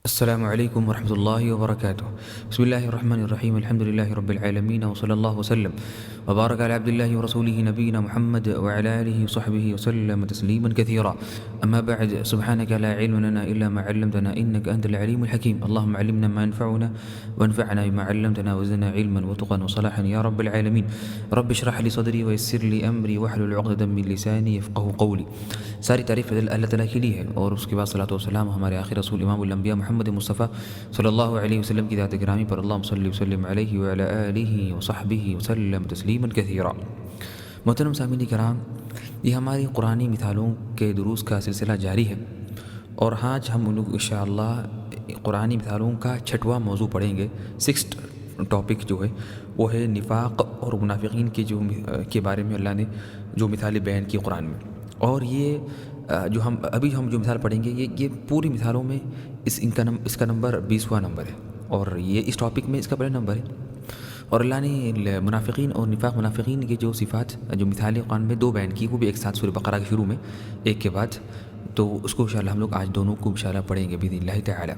السلام علیکم ورحمۃ اللہ وبرکاتہ. بسم اللہ الرحمن الرحیم. الحمد للہ رب العالمین وصلی اللہ وسلم وبارک علی عبد اللہ ورسولہ نبینا محمد وعلی آلہ وصحبہ وسلم تسلیما کثیرا. اما بعد سبحانک لا علم لنا الا ما علمتنا انک انت العلیم الحکیم. اللهم علمنا ما ينفعنا وانفعنا بما علمتنا وزدنا علما وتقا وصلاحا یا رب العالمین. رب اشرح لی صدری ویسر لی امری واحلل عقدۃ من لسانی یفقهوا قولی. ساری تعریف اللہ تعالیٰ کے لیے ہے اور اس کے بعد صلاۃ والسلام ہمارے آخر رسول امام الانبیاء محمد مصطفیٰ صلی اللہ علیہ وسلم کی ذات گرامی پر. اللہم صلی وسلم علیہ وعلی آلہ وصحبہ وسلم تسلیما کثیرا. محترم سامعین کرام، یہ ہماری قرآنی مثالوں کے دروس کا سلسلہ جاری ہے اور آج ہم لوگ انشاءاللہ قرآنی مثالوں کا 6واں موضوع پڑھیں گے. 6 ٹاپک جو ہے وہ ہے نفاق اور منافقین کے بارے میں اللہ نے جو مثالیں بیان کی قرآن میں. اور یہ جو ہم جو مثال پڑھیں گے یہ پوری مثالوں میں اس کا نمبر 20واں نمبر ہے اور یہ اس ٹاپک میں اس کا پہلا نمبر ہے. اور اللہ نے منافقین اور نفاق منافقین کے جو صفات جو مثالیں قرآن میں 2 بیان کی، وہ بھی ایک ساتھ سورہ بقرہ کے شروع میں ایک کے بعد، تو اس کو انشاءاللہ ہم لوگ آج دونوں کو انشاءاللہ پڑھیں گے باذن اللہ تعالی.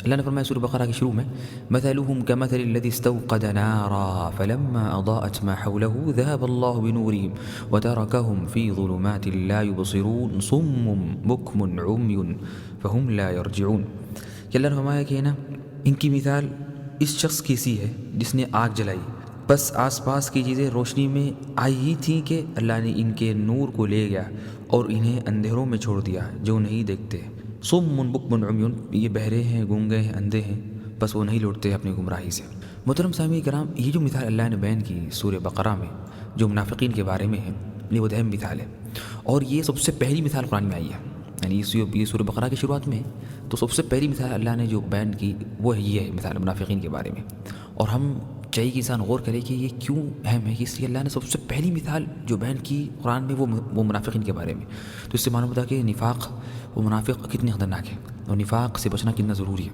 اللہ نے فرمایا سورہ بقرہ کے شروع میں مثلهم كمثل الذي استوقد نارا فلما اضاءت ما حوله ذهب الله بنورهم وتركهم في ظلمات لا يبصرون صم بكم عمي فهم لا يرجعون. کہ اللہ نے فرمایا کہ نا ان کی مثال اس شخص کی سی ہے جس نے آگ جلائی، بس آس پاس کی چیزیں روشنی میں آئی ہی تھیں کہ اللہ نے ان کے نور کو لے گیا اور انہیں اندھیروں میں چھوڑ دیا جو نہیں دیکھتے. صم بکم عمی، یہ بہرے ہیں، گونگے ہیں، اندھے ہیں، بس وہ نہیں لوٹتے اپنی گمراہی سے. محترم سامعین کرام، یہ جو مثال اللہ نے بیان کی سورہ بقرہ میں جو منافقین کے بارے میں ہے، یہ وہ اہم مثال ہے اور یہ سب سے پہلی مثال قرآن میں آئی ہے. یعنی یہ سورہ بقرہ کی شروعات میں ہے تو سب سے پہلی مثال اللہ نے جو بیان کی وہ یہ ہے مثال منافقین کے بارے میں. اور ہم چاہیے کہ انسان غور کرے کہ یہ کیوں اہم ہے، کہ اس لیے اللہ نے سب سے پہلی مثال جو بیان کی قرآن میں وہ منافقین کے بارے میں. تو اس سے معلوم ہوتا ہے کہ نفاق وہ منافق کتنے خطرناک ہے اور نفاق سے بچنا کتنا ضروری ہے.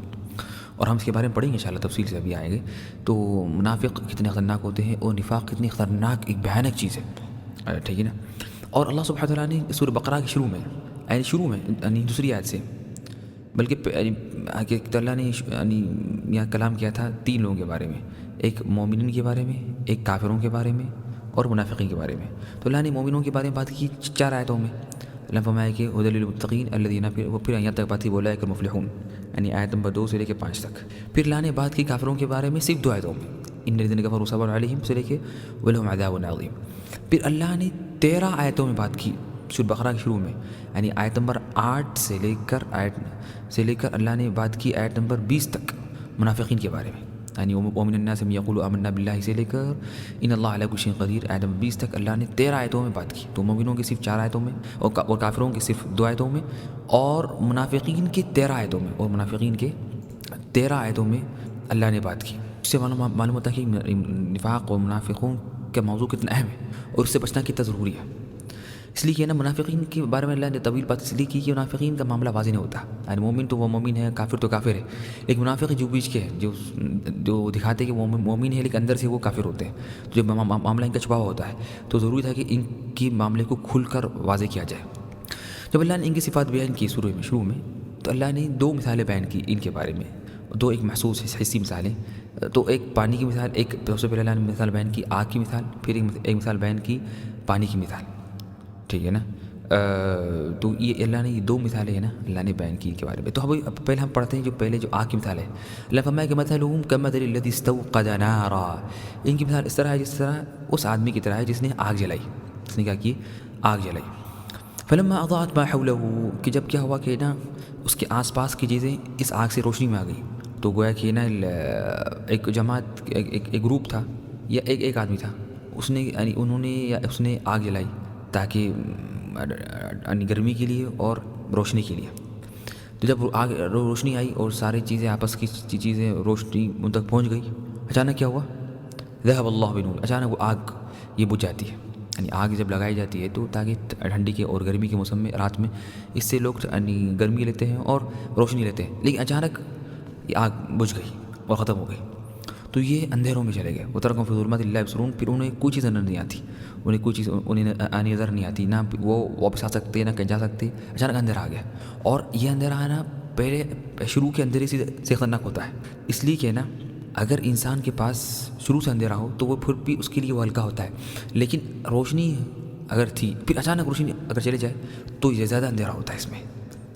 اور ہم اس کے بارے میں پڑھیں گے انشاءاللہ تفصیل سے ابھی آئیں گے. تو منافق کتنے خطرناک ہوتے ہیں اور نفاق کتنی خطرناک ایک بھیانک چیز ہے، ٹھیک ہے نا. اور اللہ سبحانہ وتعالیٰ نے سورہ بقرہ کے شروع میں یعنی دوسری آیت سے بلکہ اللہ نے یہاں کلام کیا تھا 3 لوگوں کے بارے میں، ایک مومنین کے بارے میں، ایک کافروں کے بارے میں اور منافقین کے بارے میں. تو اللہ نے مومنوں کے بارے میں بات کی 4 آیتوں میں. اللہ فرمایا کہ ھدی للمتقین الذین، پھر یہاں تک بات کی اولئک المفلحون، یعنی آیت نمبر 2 سے لے کے 5 تک. پھر اللہ نے بات کی کافروں کے بارے میں صرف 2 آیتوں میں، ان الذین کفروا سواء علیہم سے لے کے ولہم عذاب عظیم. پھر اللہ نے 13 آیتوں میں بات کی سورہ بقرہ کے شروع میں، یعنی آیت نمبر 8 سے لے کر اللہ نے بات کی آیت نمبر 20 تک منافقین کے بارے میں. یعنی ومن الناس من یقول آمنا باللہ سے لے کر ان اللہ علی کل شیء قدیر آیت نمبر 20 تک اللہ نے 13 آیتوں میں بات کی. تو مومنوں کی صرف 4 آیتوں میں اور کافروں کی صرف 2 آیتوں میں اور منافقین کی 13 آیتوں میں اللہ نے بات کی. اس سے معلوم ہوتا ہے کہ نفاق اور منافقوں کا موضوع کتنا اہم ہے اور اس سے بچنا کتنا ضروری ہے. اس لیے کہ نا منافقین کے بارے میں اللہ نے طویل بات اس لیے کی کہ منافقین کا معاملہ واضح نہیں ہوتا. یعنی مومن تو وہ مومن ہے، کافر تو کافر ہے، لیکن منافق جو بیچ کے ہے جو دکھاتے ہیں کہ وہ مومن ہے لیکن اندر سے وہ کافر ہوتے ہیں. جو معاملہ ان کا چھپا ہوا ہوتا ہے تو ضروری تھا کہ ان کی معاملے کو کھل کر واضح کیا جائے. جب اللہ نے ان کی صفات بیان کی شروع میں تو اللہ نے 2 مثالیں بیان کی ان کے بارے میں، 2 ایک محسوس حسی مثالیں. تو ایک پانی کی مثال، ایک سب سے پہلے اللہ نے مثال بیان کی آگ کی مثال، پھر ایک مثال بیان کی پانی کی مثال، ٹھیک ہے نا. تو یہ اللہ نے یہ 2 مثالیں ہیں نا اللہ نے بیان کی کے بارے میں. تو پہلے ہم پڑھتے ہیں جو آگ کی مثال ہے. اللہ فرمایا کہ مثلهم كمثل الذي استوقد نارا، ان کی مثال اس طرح ہے جس طرح اس آدمی کی طرح ہے جس نے آگ جلائی. اس نے کیا کی؟ آگ جلائی. فلما اضاءت ما حوله، کہ جب کیا ہوا کہ نا اس کے آس پاس کی چیزیں اس آگ سے روشنی میں آ گئی. تو گویا کہ نا ایک جماعت ایک گروپ تھا یا ایک آدمی تھا، اس نے آگ جلائی تاکہ گرمی کے لیے اور روشنی کے لیے. تو جب روشنی آئی اور ساری چیزیں آپس کی چیزیں روشنی ان تک پہنچ گئی، اچانک کیا ہوا؟ ذهب اللہ بنور، اچانک وہ آگ یہ بجھ جاتی ہے. یعنی آگ جب لگائی جاتی ہے تو تاکہ ٹھنڈی کے اور گرمی کے موسم میں رات میں اس سے لوگ گرمی لیتے ہیں اور روشنی لیتے ہیں، لیکن اچانک یہ آگ بجھ گئی اور ختم ہو گئی. تو یہ اندھیروں میں چلے گئے. وترکہم فی ظلمات لا یبصرون، پھر انہیں کوئی چیز نظر نہیں آتی، انہیں نظر نہیں آتی، نہ وہ واپس آ سکتے نہ کہیں جا سکتے. اچانک اندھیرا آ گیا اور یہ اندھیرا آنا پہلے شروع کے اندھیرے سے خطرناک ہوتا ہے، اس لیے کہ نا اگر انسان کے پاس شروع سے اندھیرا ہو تو وہ پھر بھی اس کے لیے وہ ہلکا ہوتا ہے، لیکن روشنی اگر تھی پھر اچانک روشنی اگر چلے جائے تو یہ زیادہ اندھیرا ہوتا ہے،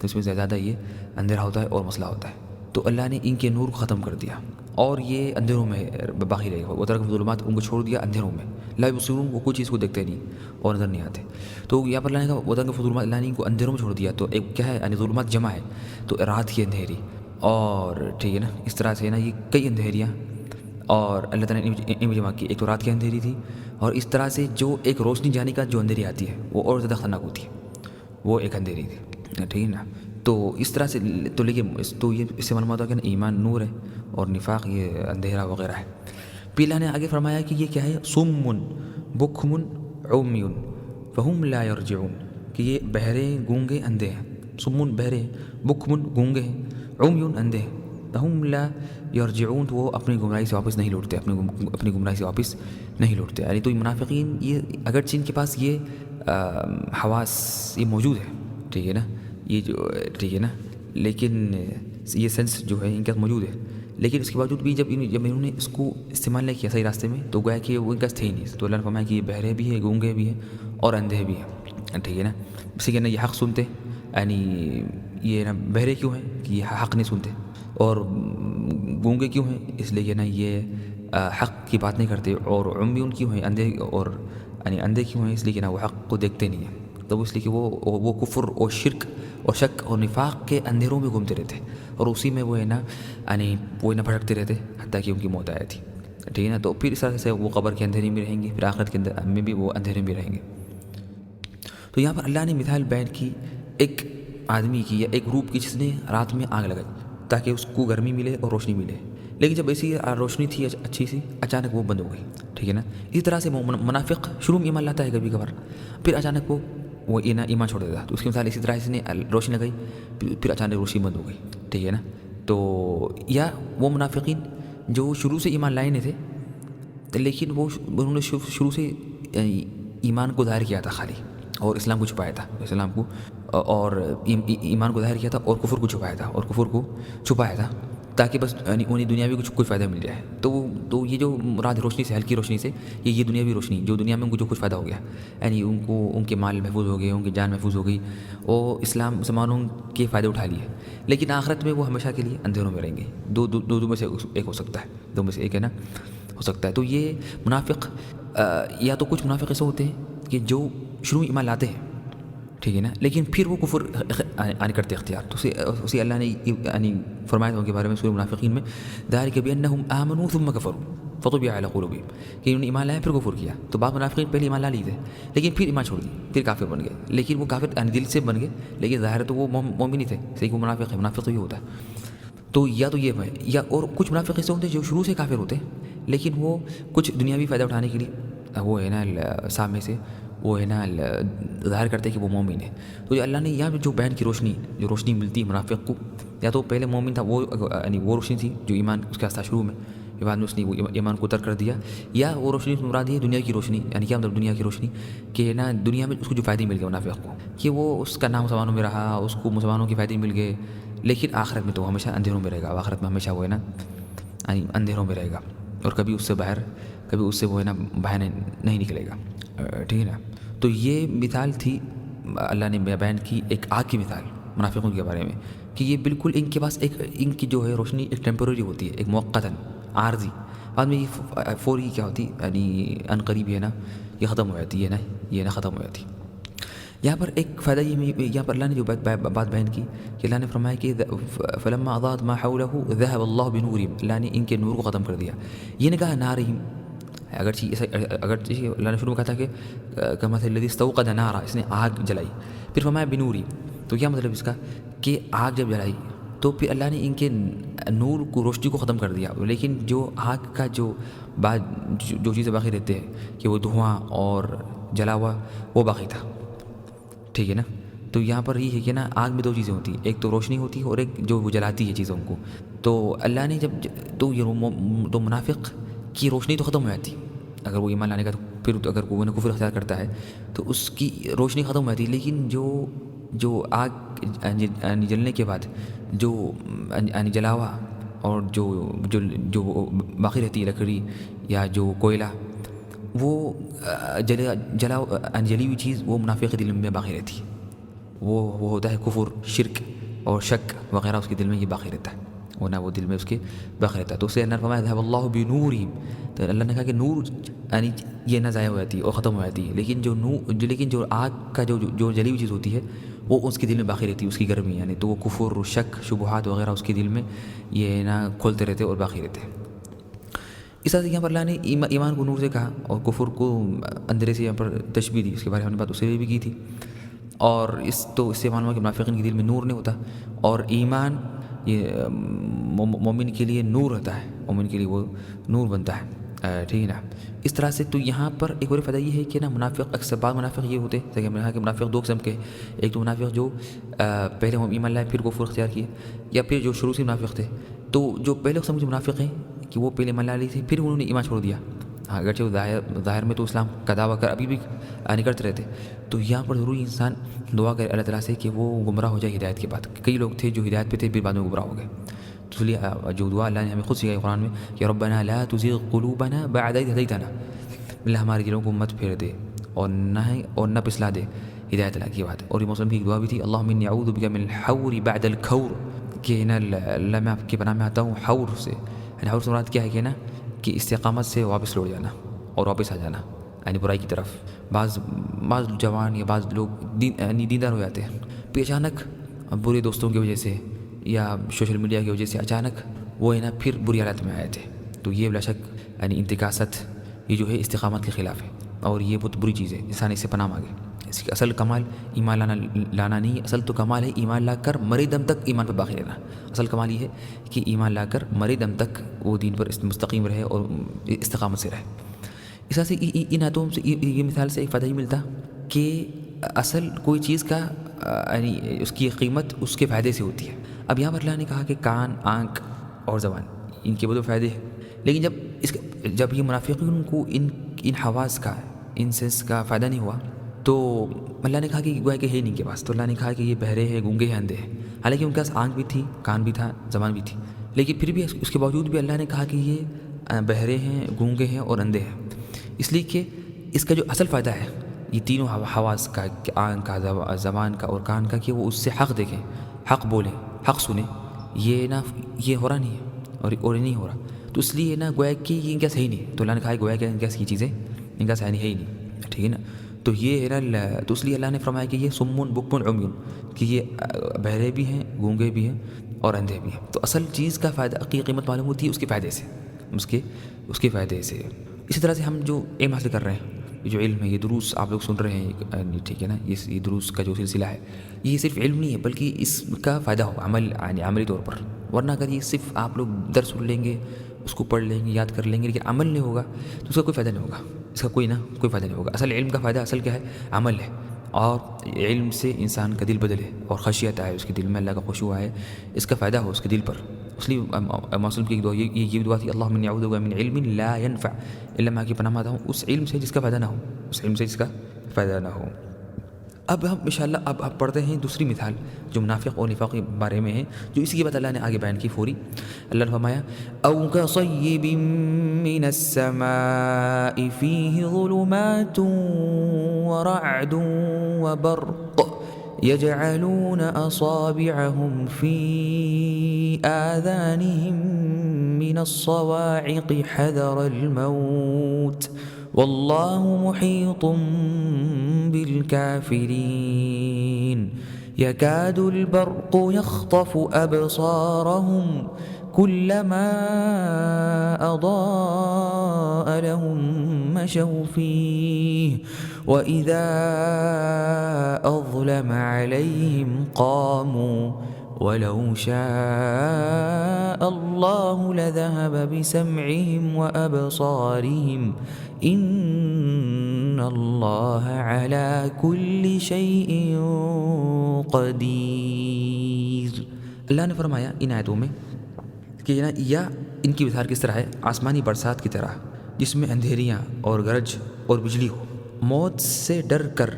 اس میں زیادہ یہ اندھیرا ہوتا ہے اور مسئلہ ہوتا ہے۔ تو اللہ نے ان کے نور کو ختم کر دیا اور یہ اندھیروں میں باقی رہے، وہ ترک ظلمات ان کو چھوڑ دیا اندھیروں میں، لا یبصرون، وہ کوئی چیز کو دیکھتے نہیں اور نظر نہیں آتے۔ تو یہاں پر اللہ نے کہا وہ ترک ظلمات، اللہ نے ان کو اندھیروں میں چھوڑ دیا، تو ایک کیا ہے یعنی ظلمات جمع ہے تو رات کی اندھیری، اور ٹھیک ہے نا، اس طرح سے نا یہ کئی اندھیریاں اور اللہ تعالیٰ نے ان میں جمع کی، ایک تو رات کی اندھیری تھی، اور اس طرح سے جو ایک روشنی جانے کا جو اندھیری آتی ہے وہ اور زیادہ خطرناک ہوتی ہے، وہ ایک اندھیری تھی، ٹھیک ہے نا۔ تو اس طرح سے تو لیکن تو یہ اس سے معلوم ہوتا ہے کہ نا ایمان نور ہے اور نفاق یہ اندھیرا وغیرہ ہے۔ پھر اللہ نے آگے فرمایا کہ یہ کیا ہے، صم بکم عمی فہم لا یرجعون، کہ یہ بہرے گونگے اندھے ہیں، صم بہرے، بکم گونگے ہیں، عمی اندھے ہیں، فہم لا یرجعون، تو وہ اپنی گمراہی سے واپس نہیں لوٹتے، اپنی گمراہی سے واپس نہیں لوٹتے۔ یعنی تو یہ منافقین یہ اگرچہ ان کے پاس یہ حواس یہ موجود ہے، ٹھیک ہے نا، یہ جو ٹھیک ہے نا، لیکن یہ سینس جو ہے ان کے پاس موجود ہے، لیکن اس کے باوجود بھی جب انہوں نے اس کو استعمال نہیں کیا صحیح راستے میں تو گویا کہ وہ ان کا تھے ہی نہیں۔ تو اللہ نے فرمایا کہ یہ بہرے بھی ہیں، گونگے بھی ہیں اور اندھے بھی ہیں، ٹھیک ہے نا۔ اسی کے نا یہ حق سنتے، یعنی یہ نا بہرے کیوں ہیں کہ یہ حق نہیں سنتے، اور گونگے کیوں ہیں اس لیے کہ نا یہ حق کی بات نہیں کرتے، اور عمیون کیوں ہیں اندھے، اور یعنی اندھے کیوں ہیں اس لیے کہ نا وہ حق کو دیکھتے نہیں ہیں، تو اس لیے کہ وہ کفر اور شرک اور شک اور نفاق کے اندھیروں میں گھومتے رہتے اور اسی میں وہ ہے نا یعنی وہ نا بھٹکتے رہتے حتیٰ کہ ان کی موت آئی تھی، ٹھیک ہے نا۔ تو پھر اس طرح سے وہ قبر کے اندھیرے میں رہیں گے، پھر آخرت کے اندر میں بھی وہ اندھیرے میں رہیں گے۔ تو یہاں پر اللہ نے مثال بیان کی ایک آدمی کی یا ایک گروپ کی جس نے رات میں آگ لگائی تاکہ اس کو گرمی ملے اور روشنی ملے، لیکن جب ایسی روشنی تھی اچھی سی اچانک وہ بند ہو گئی، ٹھیک ہے نا۔ اسی طرح سے منافق شروع میں ایمان لاتا ہے کبھی کبھار، پھر اچانک وہ ایمان چھوڑ دیتا، تو اس کی مثال اسی طرح اس نے روشنی لگائی پھر اچانک روشنی بند ہو گئی، ٹھیک ہے نا۔ تو یا وہ منافقین جو شروع سے ایمان لائے نہیں تھے لیکن انہوں نے شروع سے ایمان کو ظاہر کیا تھا خالی، اور اسلام کو چھپایا تھا، اسلام کو اور ایمان کو ظاہر کیا تھا اور کفر کو چھپایا تھا تاکہ بس یعنی انہیں دنیاوی کچھ کوئی فائدہ مل جائے۔ تو یہ جو مراد روشنی سے، ہلکی روشنی سے، یہ دنیاوی روشنی جو دنیا میں ان کو جو کچھ فائدہ ہو گیا، یعنی ان کے مال محفوظ ہو گئے، ان کی جان محفوظ ہو گئی، اور اسلام مسلمانوں کے فائدے اٹھا لیے، لیکن آخرت میں وہ ہمیشہ کے لیے اندھیروں میں رہیں گے۔ دو میں سے ایک ہو سکتا ہے، دو میں سے ایک ہے نا ہو سکتا ہے۔ تو یہ منافق یا تو کچھ منافق ایسے ہوتے ہیں کہ جو شروع میں ایمان لاتے ہیں، ٹھیک ہے نا، لیکن پھر وہ کفر کرتے اختیار، تو اسی اللہ نے یعنی فرمایا ان کے بارے میں سورہ منافقین میں، ذالک بانہم آمنوا ثم کفروا فطبع علی قلوبہم، کہ انہوں نے ایمان لایا پھر کفر کیا۔ تو بعض منافقین پہلے ایمان لا لیے تھے لیکن پھر ایمان چھوڑ دی، پھر کافر بن گئے، لیکن وہ کافر یعنی دل سے بن گئے لیکن ظاہر تو وہ مومن ہی تھے، صحیح وہ منافق ہے، منافق تو یہ ہوتا ہے۔ تو یا تو یہ ہے، یا اور کچھ منافق ایسے ہوتے ہیں جو شروع سے کافر ہوتے ہیں لیکن وہ کچھ دنیاوی فائدہ اٹھانے کے لیے وہ ہے نا سامنے سے وہ ہے نا ظاہر کرتے کہ وہ مومن ہے۔ تو اللہ نے یہاں جو بیان کی جو روشنی ملتی ہے منافق کو، یا تو پہلے مومن تھا وہ یعنی وہ روشنی تھی جو ایمان اس کے تھا شروع میں، بعد میں اس نے وہ ایمان کو ترک کر دیا، یا وہ روشنی مراد ہے دنیا کی روشنی، یعنی کیا مطلب دنیا کی روشنی کہ نا دنیا میں اس کو جو فائدے مل گئے منافق کو، کہ وہ اس کا نام مسلمانوں میں رہا، اس کو مسلمانوں کے فائدے مل گئے، لیکن آخرت میں تو ہمیشہ اندھیروں میں رہے گا، آخرت میں ہمیشہ وہ ہے نا یعنی اندھیروں میں رہے گا، اور کبھی اس سے وہ ہے نا باہر نہیں نکلے گا، ٹھیک ہے نا۔ تو یہ مثال تھی اللہ نے بیان کی ایک آگ کی مثال منافقوں کے بارے میں، کہ یہ بالکل ان کے پاس ان کی جو ہے روشنی ایک ٹیمپرری ہوتی ہے، ایک موقتاً عارضی، بعد میں یہ فوری کیا ہوتی یعنی ان قریب ہے نا یہ ختم ہو جاتی ہے نا، یہ نا ختم ہو جاتی۔ یہاں پر ایک فائدہ یہاں پر اللہ نے جو بات بیان کی کہ اللہ نے فرمایا کہ فلما اضاءت ما حوله ذهب الله بنورهم، اللہ نے ان کے نور کو ختم کر دیا۔ یہ نے کہا نارہم، اگرچہ اللہ نے شروع میں کہا تھا کہ کمثل الذی استوقد نارا، اس نے آگ جلائی، پھر فرمایا بنوری، تو کیا مطلب اس کا کہ آگ جب جلائی تو پھر اللہ نے ان کے نور کو روشنی کو ختم کر دیا، لیکن جو آگ کا جو چیزیں باقی رہتے ہیں کہ وہ دھواں اور جلا ہوا وہ باقی تھا، ٹھیک ہے نا۔ تو یہاں پر یہ ہے کہ نا آگ میں دو چیزیں ہوتی ہیں، ایک تو روشنی ہوتی ہے اور ایک جو وہ جلاتی ہے چیزوں کو۔ تو اللہ نے جب تو منافق کی روشنی تو ختم ہو جاتی اگر وہ ایمان لانے کا، تو پھر اگر وہ کفر اختیار کرتا ہے تو اس کی روشنی ختم ہو جاتی ہے، لیکن جو جو آگ جلنے کے بعد جو جلا ہوا اور جو باقی رہتی ہے لکڑی یا جو کوئلہ، وہ جلی ہوئی چیز وہ منافق کے دل میں باقی رہتی ہے، وہ ہوتا ہے کفر، شرک اور شک وغیرہ اس کے دل میں یہ باقی رہتا ہے، ورنہ وہ دل میں اس کے باقی رہتا ہے۔ تو اسے اللہ نے فرمایا ذهب اللہ بنورہم، تو اللہ نے کہا کہ نور یعنی یہ نہ ضائع ہو جاتی ہے اور ختم ہو جاتی ہے، لیکن جو آگ کا جو جلی ہوئی چیز ہوتی ہے وہ اس کے دل میں باقی رہتی ہے، اس کی گرمی یعنی، تو وہ کفر، شک، شبہات وغیرہ اس کے دل میں یہ نہ کھولتے رہتے اور باقی رہتے ہیں۔ اس طرح سے یہاں پر اللہ نے ایمان کو نور سے کہا اور کفر کو اندھیرے سے یہاں پر تشبیہ دی، اس کے بارے میں ہم نے بات اس سے بھی کی تھی۔ اور اس سے معلوم ہے کہ منافقین کے دل میں نور نہیں ہوتا، اور ایمان یہ مومن کے لیے نور ہوتا ہے، مومن کے لیے وہ نور بنتا ہے، ٹھیک ہے نا۔ اس طرح سے تو یہاں پر ایک اور فائدہ یہ ہے کہ نا منافق اکثر بعض منافق یہ ہوتے ہیں، جیسے کہ ہم نے کہا کہ منافق دو قسم کے، ایک تو منافق جو پہلے ہم ایمان لائے پھر کفر اختیار کیے، یا پھر جو شروع سے منافق تھے، تو جو پہلے قسم کے منافق ہیں کہ وہ پہلے ایمان لائی تھے پھر انہوں نے ایمان چھوڑ دیا، اگرچہ وہ ظاہر میں تو اسلام کا دعویٰ کر ابھی بھی کرتے رہتے، تو یہاں پر ضروری انسان دعا کرے اللہ تعالیٰ سے کہ وہ گمراہ ہو جائے ہدایت کے بعد۔ کئی لوگ تھے جو ہدایت پہ تھے پھر بعد میں گمراہ ہو گئے، تو اس لیے جو دعا اللہ نے ہمیں خود سکھائی قرآن میں کہ ربنا لا تزغ قلوبنا بعد إذ هديتنا، اللہ ہمارے دلوں کو مت پھیر دے اور نہ پسلا دے ہدایت اللہ کی بات۔ اور یہ مسلم کی ایک دعا بھی تھی، اللہم انی اعوذ بک من الحور بعد الکور، کہ نا اللہ میں آپ کی پناہ میں آتا ہوں حور سے، یعنی حور سے مراد کیا ہے کہ نا کہ استقامت سے واپس لوٹ جانا اور واپس آ جانا، یعنی برائی کی طرف۔ بعض جوان یا بعض لوگ دیندار ہو جاتے ہیں، پھر اچانک برے دوستوں کی وجہ سے یا سوشل میڈیا کی وجہ سے اچانک وہ ہے نا پھر بری حالت میں آئے تھے، تو یہ بلا شک یعنی انتکاست یہ جو ہے استقامت کے خلاف ہے، اور یہ بہت بری چیز ہے، انسان اس سے پناہ مانگے۔ اس کی اصل کمال ایمان لانا نہیں، اصل تو کمال ہے ایمان لا کر مرے دم تک ایمان پر باقی رہنا۔ اصل کمال یہ ہے کہ ایمان لا کر مرے دم تک وہ دین پر مستقیم رہے اور استقامت سے رہے۔ اس طرح سے ان آیتوں سے یہ مثال سے ایک فائدہ ہی ملتا کہ اصل کوئی چیز کا یعنی اس کی قیمت اس کے فائدے سے ہوتی ہے۔ اب یہاں پر اللہ نے کہا کہ کان، آنکھ اور زبان ان کے بہت فائدے ہیں، لیکن جب یہ منافقین کو ان حواس کا، ان سینس کا فائدہ نہیں ہوا، تو اللہ نے کہا کہ گویا کہ ہے نہیں کے پاس، تو اللہ نے کہا کہ یہ بہرے ہیں، گونگے ہیں، اندھے ہیں، حالانکہ ان کے پاس آنکھ بھی تھی، کان بھی تھا، زبان بھی تھی، لیکن پھر بھی اس کے باوجود بھی اللہ نے کہا کہ یہ بہرے ہیں، گونگے ہیں اور اندھے ہیں، اس لیے کہ اس کا جو اصل فائدہ ہے یہ تینوں حواس کا، آنکھ کا، زبان کا اور کان کا، کہ وہ اس سے حق دیکھیں، حق بولیں، حق سنیں، یہ ہو رہا نہیں ہے اور نہیں ہو رہا، تو اس لیے نا گویا کہ یہ ان کا صحیح نہیں ہے، تو اللہ نے کہا گویا کہ ان کا یہ چیزیں ان کا صحیح ہے ہی نہیں، ٹھیک ہے نا۔ تو یہ ہے نا، تو اس لیے اللہ نے فرمایا کہ یہ صم بکم عمی، کہ یہ بہرے بھی ہیں، گونگے بھی ہیں اور اندھے بھی ہیں۔ تو اصل چیز کا فائدہ کی قیمت معلوم ہوتی ہے اس کے فائدے سے، اس کے فائدے سے۔ اسی طرح سے ہم جو علم حاصل کر رہے ہیں، جو علم ہے، یہ دروس آپ لوگ سن رہے ہیں، ٹھیک ہے نا، یہ دروس کا جو سلسلہ ہے یہ صرف علم نہیں ہے بلکہ اس کا فائدہ ہو عملی طور پر، ورنہ اگر یہ صرف آپ لوگ درس سن لیں گے، اس کو پڑھ لیں گے، یاد کر لیں گے، لیکن عمل نہیں ہوگا تو اس کا کوئی فائدہ نہیں ہوگا، اس کا کوئی فائدہ نہیں ہوگا۔ اصل علم کا فائدہ اصل کیا ہے؟ عمل ہے، اور علم سے انسان کا دل بدلے اور خشیت آئے اس کے دل میں، اللہ کا خشوع آئے، اس کا فائدہ ہو اس کے دل پر۔ اس لیے مسلم کی ایک دعا یہ دعا تھی، اللہم انی اعوذ بک من علم لا ينفع، اللہ میں کی پناہ مانگتا ہوں اس علم سے جس کا فائدہ نہ ہو، اس علم سے جس کا فائدہ نہ ہو۔ اب ہم انشاءاللہ اب پڑھتے ہیں دوسری مثال جو منافق اور نفاق کے بارے میں ہے، جو اسی کے بعد اللہ نے آگے بیان کی فوری۔ اللہ نے فرمایا او کصیب من السماء فیہ ظلمات ورعد وبرق يجعلون أصابعهم في آذانهم من الصواعق حذر الموت والله محيط بالكافرين يكاد البرق يخطف أبصارهم كلما أضاء لهم مشوا فيه وإذا أظلم عليهم قاموا ولو شاء الله لذهب بسمعهم وأبصارهم إن الله على كل شيء قدير۔ اللہ نے فرمایا ان آیتوں میں کہ یا ان کی مثال کس طرح ہے؟ آسمانی برسات کی طرح جس میں اندھیریاں اور گرج اور بجلی ہو، موت سے ڈر کر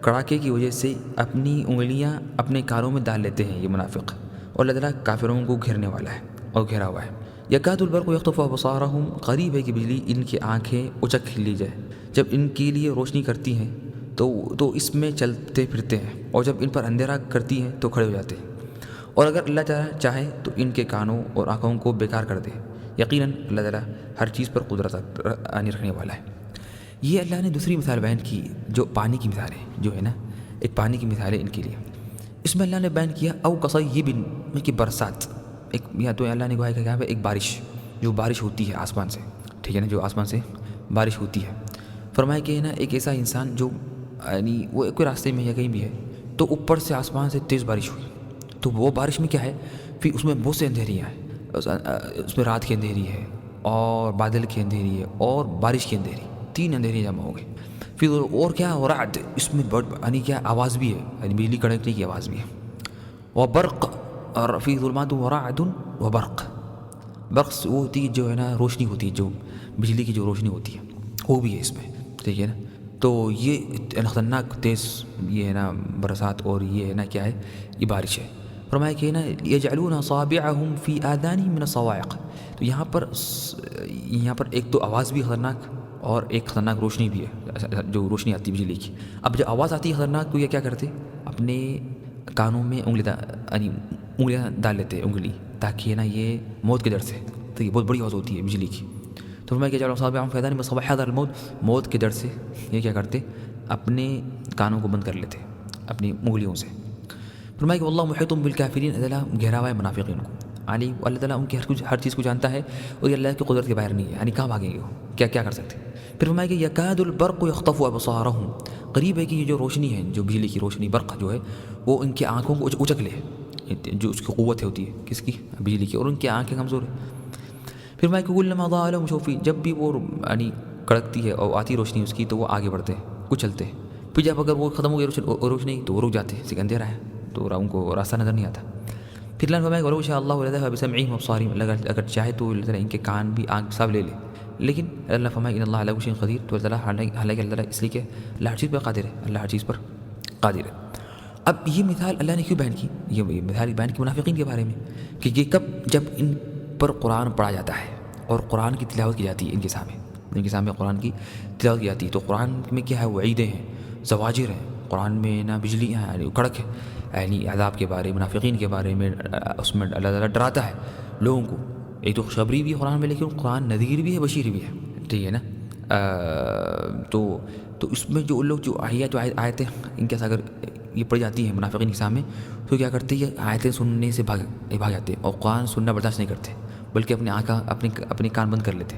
کڑاکے کی وجہ سے اپنی انگلیاں اپنے کانوں میں ڈال لیتے ہیں یہ منافق، اور اللہ تعالیٰ کافروں کو گھیرنے والا ہے اور گھیرا ہوا ہے۔ یکاد البرق یخطف ابصارہم، قریب ہے کہ بجلی ان کی آنکھیں اچک لی جائے، جب ان کے لیے روشنی کرتی ہیں تو اس میں چلتے پھرتے ہیں، اور جب ان پر اندھیرا کرتی ہیں تو کھڑے ہو جاتے ہیں، اور اگر اللہ تعالیٰ چاہے تو ان کے کانوں اور آنکھوں کو بیکار کر دے۔ یقیناً اللہ تعالیٰ ہر چیز پر قدرت رکھنے والا ہے۔ یہ اللہ نے دوسری مثال بیان کی جو پانی کی مثال ہے، جو ہے نا ایک پانی کی مثال ہے ان کے لیے۔ اس میں اللہ نے بیان کیا او کصیب کہ برسات، ایک یا تو اللہ نے کہا کہ یہاں پہ ایک بارش، جو بارش ہوتی ہے آسمان سے، ٹھیک ہے نا، جو آسمان سے بارش ہوتی ہے۔ فرمایا کہ نا ایک ایسا انسان جو یعنی وہ کوئی راستے میں یا کہیں بھی ہے، تو اوپر سے آسمان سے تیز بارش ہوئی، تو وہ بارش میں کیا ہے، پھر اس میں بہت سے اندھیریاں ہیں، اس میں رات کی اندھیری ہے اور بادل کی اندھیری ہے اور بارش کی اندھیری، 3 اندھیری جمع ہو گئی۔ پھر اور کیا ہو رعد، اس میں یعنی کیا آواز بھی ہے، یعنی بجلی کڑکنے کی آواز بھی ہے، وبرق، اور فی ظلمات ورعد وبرق، برق وہ ہوتی ہے جو ہے نا روشنی ہوتی ہے، جو بجلی کی جو روشنی ہوتی ہے وہ بھی ہے اس میں، ٹھیک ہے نا۔ تو یہ خطرناک تیز یہ ہے نا برسات، اور یہ ہے نا کیا ہے، یہ بارش ہے۔ فرمایا کہ نا یجعلون اصابعهم فی آذانہم من الصواعق، تو یہاں پر ایک تو آواز بھی خطرناک اور ایک خطرناک روشنی بھی ہے، جو روشنی آتی ہے بجلی کی۔ اب جب آواز آتی ہے خطرناک تو یہ کیا کرتے، اپنے کانوں میں انگلیاں ڈال لیتے ہیں، انگلی، تاکہ نا یہ موت کے ڈر سے، تو یہ بہت بڑی آواز ہوتی ہے بجلی کی۔ تو فرمایا کہ یجعلون اصابعهم فی آذانہم من الصواعق حذر الموت، موت کے ڈر سے یہ کیا کرتے، اپنے کانوں کو بند کر لیتے اپنی انگلیوں سے۔ فرمایا کہ واللہ محیط بالکافرین، اللہ تعالیٰ گھیرا ہوا ہے منافقین کو، علی اللہ تعالیٰ ان کی ہر چیز کو جانتا ہے، اور یہ اللہ کی قدرت کے باہر نہیں ہے، یعنی کہاں بھاگیں گے وہ، کیا کر سکتے۔ پھر فرمایا کہ یکاد البرق یخطف ابصارہم، قریب ہے کہ یہ جو روشنی ہے، جو بجلی کی روشنی، برق جو ہے، وہ ان کی آنکھوں کو اچک لے، جو اس کی قوت ہوتی ہے کس کی، بجلی کی، اور ان کی آنکھیں کمزور ہیں۔ پھر فرمایا کہ کلما ضاء لهم مشوا فیہ، جب بھی وہ یعنی کڑکتی ہے اور آتی روشنی اس کی تو وہ آگے بڑھتے ہیں، کچھ چلتے ہیں، پھر جب اگر وہ ختم ہو گئی روشنی تو وہ رک جاتے ہیں، اندھیرا ہے تو ان کو راستہ نظر نہیں آتا۔ پھر اللہ نے فرمایا ولو شاء اللہ لذهب بسمعهم وابصارهم، اگر چاہے تو اللہ ان کے کان بھی آنکھ سب لے لے، لیکن اللہ فرمایا ان اللہ علی کل شیء قدیر، تو اللہ حالانکہ اللہ اس لیے کہ اللہ ہر چیز پر قادر ہے، اللہ ہر چیز پر قادر ہے۔ اب یہ مثال اللہ نے کیوں بیان کی، یہ مثال بیان کی منافقین کے بارے میں، کہ یہ کب، جب ان پر قرآن پڑھا جاتا ہے اور قرآن کی تلاوت کی جاتی ہے، ان کے سامنے قرآن کی تلاوت کی جاتی ہے، تو قرآن میں کیا ہے، وعیدیں ہیں، زواجر ہیں، قرآن میں نا بجلیاں ہیں، یعنی کڑک ہے، یعنی عذاب کے بارے، منافقین کے بارے میں، اس میں اللہ تعالیٰ ڈراتا ہے لوگوں کو۔ ایک تو خوشخبری بھی ہے قرآن میں، لیکن قرآن نذیر بھی ہے، بشیر بھی ہے، ٹھیک ہے نا۔ تو اس میں جو لوگ جو آیتیں ان کے ساتھ اگر یہ پڑھی جاتی ہیں منافقین کے سامنے، تو کیا کرتے ہیں، آیتیں سننے سے بھاگ جاتے ہیں، اور قرآن سننا برداشت نہیں کرتے، بلکہ اپنے کان بند کر لیتے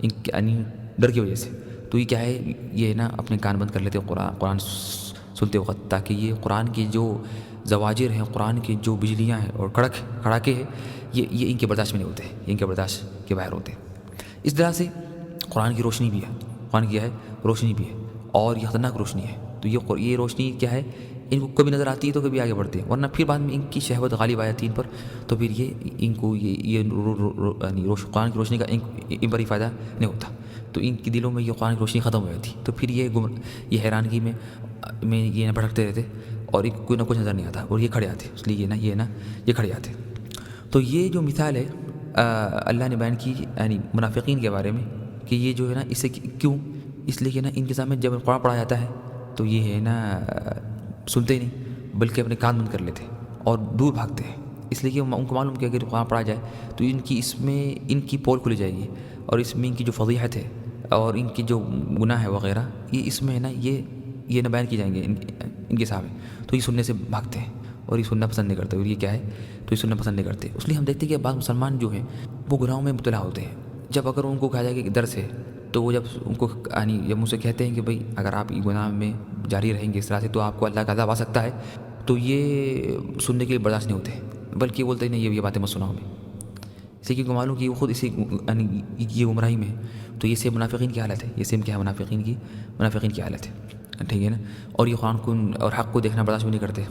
یعنی ڈر کی وجہ سے۔ تو یہ کیا ہے، یہ نا اپنے کان بند کر لیتے قرآن سنتے وقت، تاکہ یہ قرآن کی جو زواجر ہیں، قرآن کی جو بجلیاں ہیں اور کڑاکے ہیں، یہ ان کے برداشت میں نہیں ہوتے، یہ ان کے برداشت کے باہر ہوتے ہیں۔ اس طرح سے قرآن کی روشنی بھی ہے، قرآن کی ہے روشنی بھی ہے، اور یہ خطرناک روشنی ہے۔ تو یہ روشنی کیا ہے، ان کو کبھی نظر آتی ہے تو کبھی آگے بڑھتے ہیں، ورنہ پھر بعد میں ان کی شہوت غالب آ جاتی ہے ان پر، تو پھر ان کو یہ قرآن کی روشنی کا ان پر ہی فائدہ نہیں ہوتا، تو ان کے دلوں میں یہ قرآن کی روشنی ختم ہو جاتی، تو پھر یہ حیرانگی میں یہ بھٹکتے رہتے، اور کوئی نہ کچھ نظر نہیں آتا، اور یہ کھڑے آتے، اس لیے یہ کھڑے آتے۔ تو یہ جو مثال ہے اللہ نے بیان کی یعنی منافقین کے بارے میں، کہ یہ جو ہے نا، اس سے کیوں، اس لیے کہ نا ان کے سامنے جب قرآن پڑھا جاتا ہے تو یہ ہے نا سنتے ہی نہیں، بلکہ اپنے کان بند کر لیتے اور دور بھاگتے ہیں، اس لیے کہ ان کو معلوم کہ اگر قرآن پڑھا جائے تو ان کی پول کھلی جائے گی، اور اس میں ان کی جو فضیحت ہے اور ان کی جو گناہ ہے وغیرہ، یہ اس میں ہے نا یہ نہ بیان کی جائیں گے ان کے سامنے، تو یہ سننے سے بھاگتے ہیں اور یہ سننا پسند نہیں کرتے، اور یہ کیا ہے، تو یہ سننا پسند نہیں کرتے۔ اس لیے ہم دیکھتے ہیں کہ بعض مسلمان جو ہیں وہ گناہوں میں مبتلا ہوتے ہیں، جب اگر ان کو کہا جائے کہ درس ہے، تو وہ جب ان کو یعنی جب مجھ سے کہتے ہیں کہ بھائی اگر آپ گناہ میں جاری رہیں گے اس طرح سے تو آپ کو اللہ کا عذاب آ سکتا ہے، تو یہ سننے کے لیے برداشت نہیں ہوتے، بلکہ یہ بولتے ہیں نہیں، یہ باتیں مت سناؤ ہمیں، اس لیے کہ معلوم کہ وہ خود اسی یعنی یہ گمراہی میں ہے۔ تو یہ سب منافقین کی حالت ہے، یہ سب کیا ہے، منافقین کی حالت ہے، ٹھیک ہے نا۔ اور یہ قرآن کو اور حق کو دیکھنا برداشت بھی نہیں کرتے،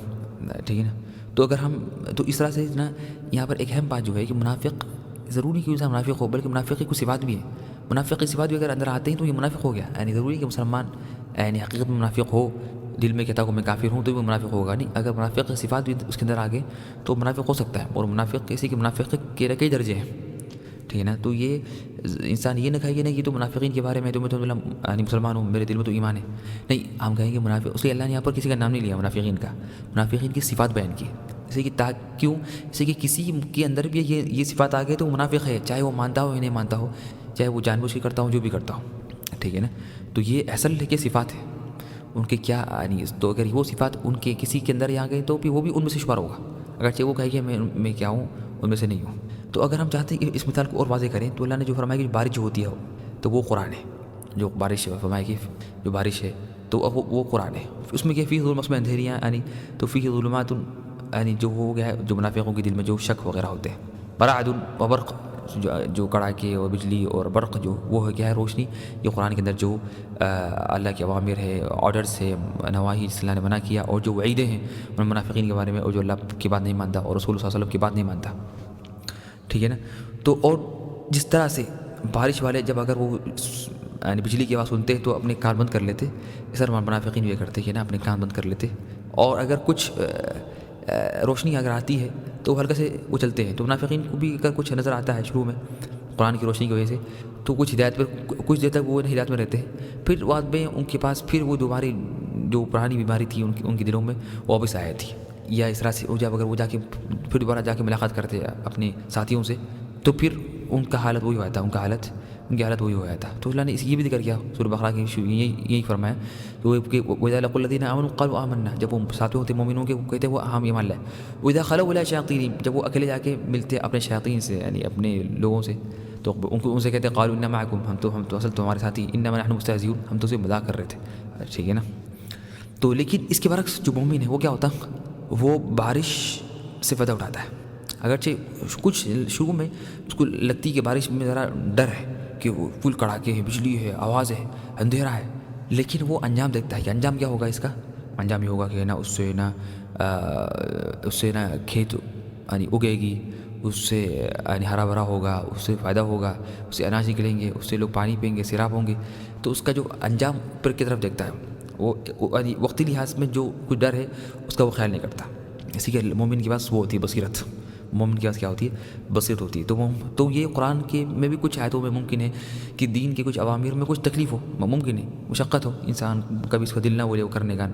ٹھیک ہے نا۔ تو اس طرح سے نا یہاں پر ایک اہم بات جو ہے کہ منافق ضروری کہ انسان منافق ہو، بلکہ منافق کی کچھ صفات بھی ہے، منافق کی صفات بھی اگر اندر آتے ہیں تو یہ منافق ہو گیا، یعنی ضروری کہ مسلمان یعنی حقیقت میں منافق ہو، دل میں کہتا ہو میں کافر ہوں تو وہ منافق ہوگا نہیں. اگر منافق کی صفات بھی اس کے اندر آ گئے تو منافق ہو سکتا ہے. اور منافق کسی کے منافق کے کئی درجے ہیں, ٹھیک ہے نا. تو یہ انسان یہ نہ کہے کہ تو منافقین کے بارے میں تو میں تو یعنی مسلمان ہوں, میرے دل میں تو ایمان ہے. نہیں, ہم کہیں گے منافق, اس لیے اللہ نے یہاں پر کسی کا نام نہیں لیا منافقین کا, منافقین کی صفات بیان کی. جیسے کہ کیوں, جیسے کہ کسی کے اندر بھی یہ صفات آ گئے تو وہ منافق ہے, چاہے وہ مانتا ہو یا نہیں مانتا ہو, چاہے وہ جان بوجھ کے کرتا ہو جو بھی کرتا ہو, ٹھیک ہے نا. تو یہ اصل ہے کہ صفات ہے ان کے کیا یعنی. تو اگر وہ صفات ان کے کسی کے اندر آ گئے تو پھر وہ بھی ان میں سے شمار ہوگا, اگرچہ وہ کہے کہ میں کیا ہوں, ان میں سے نہیں ہوں. تو اگر ہم چاہتے ہیں کہ اس مثال کو اور واضح کریں تو اللہ نے جو فرمایا کہ بارش جو ہوتی ہے تو وہ قرآن ہے. جو بارش فرمایا کہ جو بارش ہے تو وہ قرآن ہے. اس میں کہ فی ظلمات میں اندھیریاں یعنی تو فی ظلمات یعنی جو ہو گیا ہے جو منافقوں کے دل میں جو شک وغیرہ ہوتے ہیں. برعد و برق جو کڑاکے اور بجلی اور برق جو وہ ہے کیا ہے روشنی, یہ قرآن کے اندر جو اللہ کے اوامر ہے, آرڈرس ہے, نواہی جس اللہ نے منع کیا, اور جو وعیدیں ہیں ان منافقین کے بارے میں, اور جو اللہ کی بات نہیں مانتا اور رسول صلی اللہ علیہ وسلم کی بات نہیں مانتا, ٹھیک ہے نا. تو اور جس طرح سے بارش والے جب اگر وہ یعنی بجلی کی آواز سنتے تو اپنے کان بند کر لیتے, اس طرح منافقین یہ کرتے کہ نا اپنے کان بند کر لیتے, اور اگر کچھ روشنی اگر آتی ہے تو ہلکا سے وہ چلتے ہیں. تو منافقین کو بھی اگر کچھ نظر آتا ہے شروع میں قرآن کی روشنی کی وجہ سے تو کچھ ہدایت پر کچھ دیر تک وہ ہدایت میں رہتے ہیں, پھر بعد میں ان کے پاس پھر وہ دوبارہ جو پرانی بیماری تھی ان کے دلوں میں وہ واپس آئی تھی, یا اس طرح سے جب اگر وہ جا کے پھر دوبارہ جا کے ملاقات کرتے اپنے ساتھیوں سے تو پھر ان کا حالت وہی ہوا تھا, ان کی حالت وہی ہوا تھا. تو اللہ نے یہ بھی ذکر کیا سورہ بقرہ کی یہی فرمایا کہ وَإِذَا لَقُوا الَّذِينَ آمَنُوا قَالُوا آمَنَّا, جب وہ ساتھ ہوتے مومنوں کے کہتے وہ ہم ایمان لائے. وَإِذَا خَلَوْا إِلَىٰ شَيَاطِينِهِمْ, جب وہ اکیلے جا کے ملتے اپنے شیاطین سے یعنی اپنے لوگوں سے تو ان سے کہتے قَالُوا إِنَّا مَعَكُمْ, ہم تو اصل تمہارے ساتھی, إِنَّمَا نَحْنُ مُسْتَهْزِئُونَ, ہم تو اسے مذاق کر رہے تھے, ٹھیک ہے نا. تو لیکن اس کے برعکس جو مومن ہے وہ کیا ہوتا, وہ بارش سے فائدہ اٹھاتا ہے. اگرچہ کچھ شروع میں اس کو لگتی کہ بارش میں ذرا ڈر ہے کہ وہ فل کڑاکے ہے, بجلی ہے, آواز ہے, اندھیرا ہے, لیکن وہ انجام دیکھتا ہے کہ انجام کیا ہوگا اس کا. انجام یہ ہوگا کہ نا اس سے نا کھیت یعنی اگے گی, اس سے یعنی ہرا بھرا ہوگا, اس سے فائدہ ہوگا, اس سے اناج نکلیں گے, اس سے لوگ پانی پئیں گے, سیراب ہوں گے. تو اس کا جو انجام پر کی طرف دیکھتا ہے وہ یعنی وقتی لحاظ میں جو کچھ ڈر ہے اس کا وہ خیال نہیں کرتا. اسی کے مومن کے پاس وہ ہوتی ہے بصیرت, مومن کے پاس کیا ہوتی ہے بصیرت ہوتی ہے. تو یہ قرآن کے میں بھی کچھ آیتوں میں ممکن ہے کہ دین کے کچھ اوامر میں کچھ تکلیف ہو, ممکن ہے مشقت ہو, انسان کبھی اس کا دل نہ بولے وہ کرنے کا,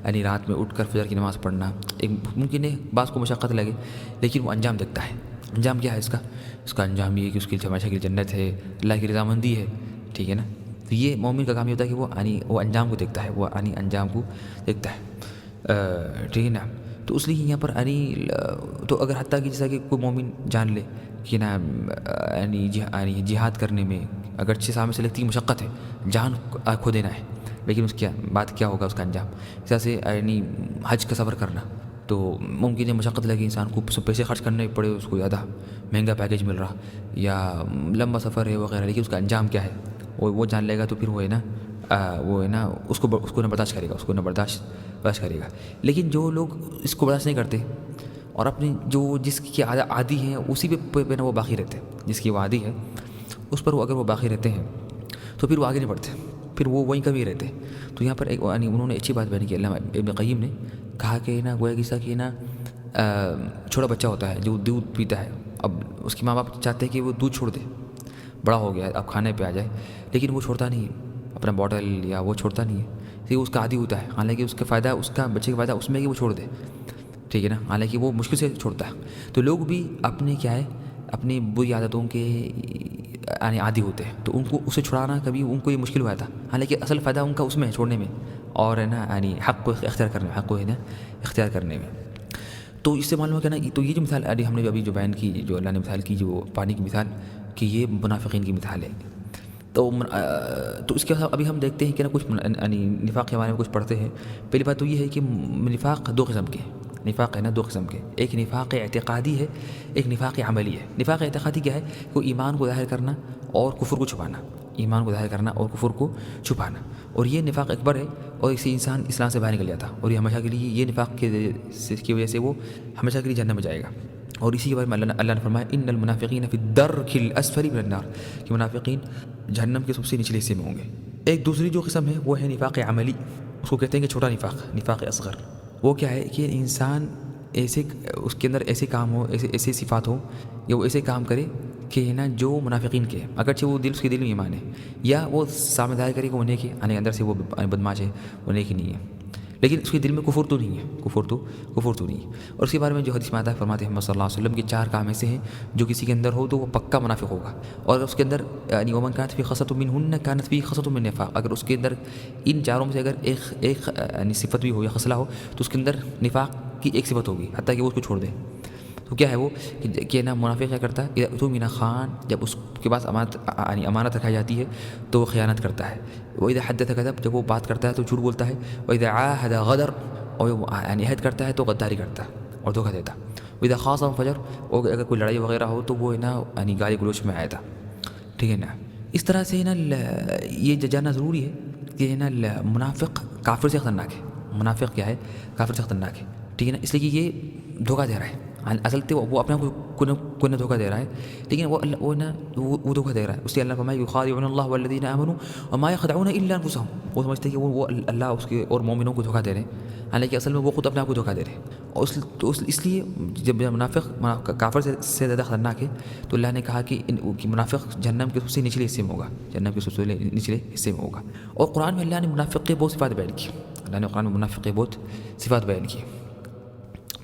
یعنی رات میں اٹھ کر فجر کی نماز پڑھنا ایک ممکن ہے, بعض کو مشقت لگے, لیکن وہ انجام دیکھتا ہے. انجام کیا ہے اس کا انجام یہ ہے کہ اس کی ہمیشہ کی جنت ہے, اللہ کی رضامندی ہے, ٹھیک ہے نا. تو یہ مومن کا کام یہ ہوتا ہے کہ وہ انجام کو دیکھتا ہے, وہ انجام کو دیکھتا ہے, ٹھیک ہے نا. تو اس لیے یہاں پر تو اگر حتیٰ کہ جیسا کہ کوئی مومن جان لے کہ نا یعنی جہاد کرنے میں اگرچہ سامنے سے لگتی مشقت ہے, جان کھو دینا ہے, لیکن اس کیا بات کیا ہوگا اس کا انجام. اس طرح سے یعنی حج کا سفر کرنا تو ممکن ہے مشقت لگی, انسان کو پیسے خرچ کرنے پڑے, اس کو زیادہ مہنگا پیکیج مل رہا یا لمبا سفر ہے وغیرہ, لیکن اس کا انجام کیا ہے وہ جان لے گا تو پھر وہ ہے نا اس کو نہ برداشت کرے گا, اس کو نہ برداشت کرے گا. لیکن جو لوگ اس کو برداشت نہیں کرتے اور اپنی جس کی عادی ہیں اسی پہ نہ وہ باقی رہتے, جس کی وہ عادی ہے اس پر اگر وہ باقی رہتے ہیں تو پھر وہ آگے نہیں بڑھتے, پھر وہ وہیں کبھی رہتے. تو یہاں پر یعنی انہوں نے اچھی بات بیان کی, علامہ ابن قیم نے کہا کہ نا گویا کیسا کہ نا چھوٹا بچہ ہوتا ہے جو دودھ پیتا ہے, اب اس کے ماں باپ چاہتے ہیں کہ وہ دودھ چھوڑ دے, بڑا ہو گیا اب کھانے پہ آ جائے, لیکن وہ چھوڑتا نہیں ہے اپنا باٹل یا وہ چھوڑتا نہیں ہے, اس کا عادی ہوتا ہے. حالانکہ اس کا فائدہ, اس کا بچے کا فائدہ اس میں کہ وہ چھوڑ دے, ٹھیک ہے نا, حالانکہ وہ مشکل سے چھوڑتا ہے. تو لوگ بھی اپنے کیا ہے اپنی بری عادتوں کے یعنی عادی ہوتے ہیں, تو ان کو اسے چھڑانا کبھی ان کو یہ مشکل ہوا تھا, حالانکہ اصل فائدہ ان کا اس میں ہے چھوڑنے میں, اور ہے نا یعنی حق کو اختیار کرنے میں. تو اس سے معلوم ہے کہ نا تو یہ جو مثال ہم نے ابھی جو بیان کی, جو اللہ نے مثال کی, جو پانی کی مثال کہ یہ منافقین کی مثال ہے. تو اس کے بعد ابھی ہم دیکھتے ہیں کہ نا کچھ یعنی نفاق کے بارے میں کچھ پڑھتے ہیں. پہلی بات تو یہ ہے کہ نفاق دو قسم کے, نفاق ہے نا دو قسم کے, ایک نفاق اعتقادی ہے, ایک نفاق عملی ہے. نفاق اعتقادی کیا ہے کہ ایمان کو ظاہر کرنا اور کفر کو چھپانا, ایمان کو ظاہر کرنا اور کفر کو چھپانا, اور یہ نفاق اکبر ہے, اور اسی انسان اسلام سے باہر نکل جاتا, اور یہ ہمیشہ کے لیے یہ نفاق کی وجہ سے وہ ہمیشہ کے لیے جہنم میں جائے گا. اور اسی کے بارے میں اللہ نے فرمایا ان المنافقین فی الدرک الاسفل من النار, کہ منافقین جہنم کے سب سے نچلے حصے میں ہوں گے. ایک دوسری جو قسم ہے وہ ہے نفاق عملی, اس کو کہتے ہیں کہ چھوٹا نفاق، نفاق اصغر. وہ کیا ہے کہ انسان ایسے اس کے اندر ایسے کام ہو، ایسے صفات ہو، یا وہ ایسے کام کرے کہ نا جو منافقین کے، اگرچہ وہ اس کے دل میں ایمان ہے، یا وہ سامنے ظاہر کرے کہ وہ نیک ہے، یعنی اندر سے وہ بدماش ہے، وہ نیک نہیں ہے، لیکن اس کے دل میں کفر تو نہیں ہے، کفر تو نہیں ہے. اور اس کے بارے میں جو حدیث میں آتا ہے، فرماتے ہیں محمد صلی اللہ علیہ وسلم کہ 4 کام ایسے ہیں جو کسی کے اندر ہو تو وہ پکا منافق ہوگا. اور اس کے اندر یعنی ومن کانت فی خصلۃ منہن کانت فی خصلۃ من نفاق، اگر اس کے اندر ان 4 میں سے اگر ایک یعنی صفت بھی ہو یا خصلہ ہو تو اس کے اندر نفاق کی ایک صفت ہوگی، حتیٰ کہ وہ اس کو چھوڑ دے. تو کیا ہے وہ کہ نا منافق کیا کرتا ہے، تو مینا خان جب اس کے پاس امانت رکھائی جاتی ہے تو وہ خیانت کرتا ہے. وَإِذَا حَدَّثَ كَذَبَ، جب وہ بات کرتا ہے تو جھوٹ بولتا ہے. وَإِذَا عَاهَدَ غَدَرَ، اور یعنی عہد کرتا ہے تو غداری کرتا ہے اور دھوکہ دیتا. وَإِذَا خَاصَمَ فَجَرَ، اور اگر کوئی لڑائی وغیرہ ہو تو وہ نا یعنی گالی گلوچ میں آیا تھا. ٹھیک ہے نا. اس طرح سے نا یہ جاننا ضروری ہے کہ نا منافق کافر سے خطرناک ہے. منافق کیا ہے؟ کافر سے خطرناک ہے. ٹھیک ہے نا. اس لیے کہ یہ دھوکہ دے رہا ہے، اصل تو وہ اپنے کو نہ دھوکہ دے رہا ہے، لیکن وہ دھوکہ دے رہا ہے. اس لیے اللہ فرمایا یخادعون اللہ والذین آمنوا وما یخدعون الا انفسهم. وہ سمجھتے ہیں کہ وہ اللہ اس کے اور مومنوں کو دھوکہ دے رہے ہیں، حالانکہ اصل میں وہ خود اپنے آپ کو دھوکہ دے رہے ہیں. اور اس لیے جب منافق کافر سے زیادہ خطرناک ہے تو اللہ نے کہا کہ منافق جہنم کے سب سے نچلے حصے میں ہوگا، جہنم کے سب سے نچلے حصے میں ہوگا. اور قرآن میں اللہ نے منافق کے بہت صفات بیان کی. اللہ نے قرآن میں منافق کے بہت صفات بیان کی.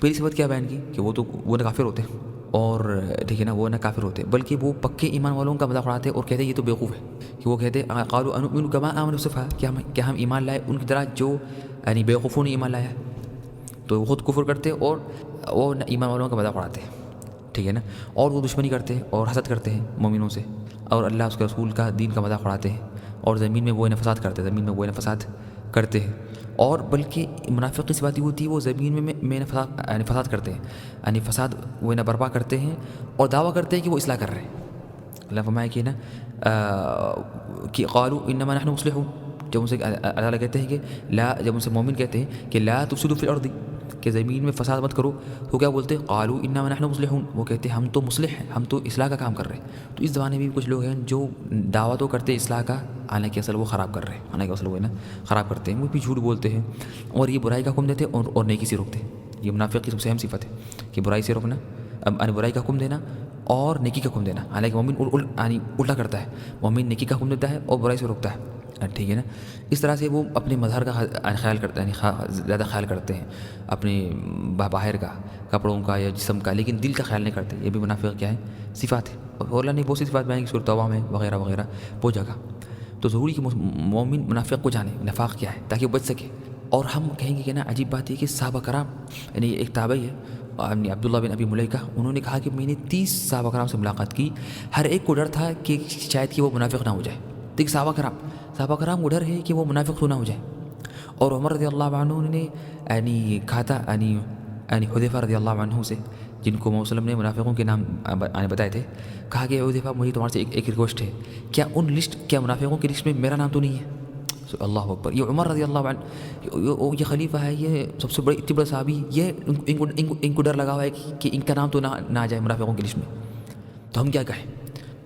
پہلی صفت کیا بیان کی کہ وہ نہ کافر ہوتے ہیں، اور ٹھیک ہے نا، وہ نہ کافر ہوتے بلکہ وہ پکے ایمان والوں کا مذاق اڑاتے اور کہتے یہ تو بیوقوف ہے. کہ وہ کہتے قالوا انؤمن کما آمن السفہاء، کیا ہم ایمان لائے ان کی طرح جو یعنی بیوقوفوں نے ایمان لایا. تو وہ خود کفر کرتے اور وہ ایمان والوں کا مذاق اڑاتے. ٹھیک ہے نا. اور وہ دشمنی کرتے اور حسد کرتے ہیں مومنوں سے، اور اللہ اس کے رسول کا دین کا مذاق اڑاتے ہیں، اور زمین میں وہ فساد کرتے ہیں. اور بلکہ منافق کی صفات یہ ہوتی ہے وہ زمین میں فساد کرتے ہیں، یعنی فساد وہ برپا کرتے ہیں اور دعویٰ کرتے ہیں کہ وہ اصلاح کر رہے ہیں. اللہ فرمائے کہ نا کہ قالوا انما نحن مصلحون، جب ان سے اللہ کہتے ہیں کہ جب ان سے مومن کہتے ہیں کہ لا تفسدوا فی الارض، کہ زمین میں فساد مت کرو، تو کیا بولتے ہیں قالوا انما نحن مصلحون، وہ کہتے ہیں ہم تو مصلح ہیں، ہم تو اصلاح کا کام کر رہے ہیں. تو اس زمانے میں بھی کچھ لوگ ہیں جو دعویٰ تو کرتے ہیں اصلاح کا، حالانکہ اصل وہ خراب کر رہے ہیں، حالانکہ اصل وہ خراب کرتے ہیں. وہ بھی جھوٹ بولتے ہیں اور یہ برائی کا حکم دیتے ہیں اور نیکی سے روکتے ہیں. یہ منافق کی سب سے اہم صفت ہے کہ برائی سے روکنا، برائی کا حکم دینا اور نیکی کا حکم دینا. حالانکہ مومن الٹا کرتا ہے، مومن نیکی کا حکم دیتا ہے اور برائی سے روکتا ہے. ٹھیک ہے نا. اس طرح سے وہ اپنے مظہر کا خیال کرتے ہیں، زیادہ خیال کرتے ہیں اپنے باہر کا، کپڑوں کا یا جسم کا، لیکن دل کا خیال نہیں کرتے. یہ بھی منافق کیا ہے؟ صفات ہے. اور اللہ نے بہت سی صفات بیان کی سورۃ توبہ میں وغیرہ وغیرہ بہت جگہ. تو ضروری کہ مومن منافق کو جانے نفاق کیا ہے تاکہ وہ بچ سکے. اور ہم کہیں گے کہ نا عجیب بات ہے کہ صحابہ کرام، یعنی ایک تابعی ہے عبداللہ بن ابی ملیکہ، انہوں نے کہا کہ میں نے 30 صحابہ کرام سے ملاقات کی، ہر ایک کو ڈر تھا کہ شاید کہ وہ منافق نہ ہو جائے. دیکھ صحابہ کرام کو ڈر ہے کہ وہ منافق تو نہ ہو جائے. اور عمر رضی اللہ عنہ نے یعنی کہا تھا یعنی حذیفہ رضی اللہ عنہ سے، جن کو محمد صلی اللہ علیہ وسلم نے منافقوں کے نام بتائے تھے، کہا کہ حذیفہ مجھے تمہارے سے ایک ریکویسٹ ہے، کیا منافقوں کی لسٹ میں میرا نام تو نہیں ہے؟ اللہ اکبر. یہ عمر رضی اللہ عنہ، یہ خلیفہ ہے، یہ سب سے اتنے بڑے صحابی، یہ ان کو ڈر لگا ہوا ہے کہ ان کا نام تو نہ آ جائے منافقوں کی لسٹ میں. تو ہم کیا کہیں؟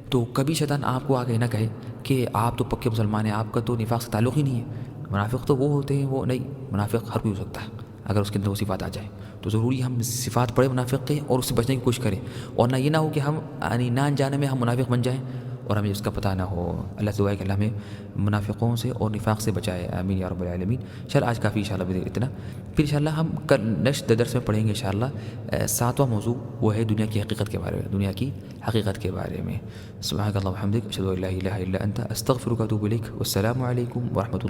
تو کبھی شیطان آپ کو آگے نہ کہے کہ آپ تو پکے مسلمان ہیں، آپ کا تو نفاق سے تعلق ہی نہیں ہے. منافق تو وہ ہوتے ہیں، وہ نہیں، منافق ہر کوئی ہو سکتا ہے اگر اس کے اندر وہ صفات آ جائے. تو ضروری ہم صفات پڑھیں منافق کے اور اس سے بچنے کی کوشش کریں، اور نہ یہ نہ ہو کہ ہم یعنی نہ جانے میں ہم منافق بن جائیں اور ہمیں اس کا پتہ نہ ہو. اللہ سے دعا ہے کہ اللہ ہمیں منافقوں سے اور نفاق سے بچائے، آمین یا رب العالمین. چل آج کافی انشاءاللہ اتنا. پھر انشاءاللہ ہم کل نیکسٹ درس میں پڑھیں گے انشاءاللہ 7واں موضوع، وہ ہے دنیا کی حقیقت کے بارے میں، دنیا کی حقیقت کے بارے میں. سبحانک اللہم و بحمدک، اشہد ان لا الہ الا انت، استغفرک و اتوب الیک. والسلام علیکم ورحمۃ اللہ.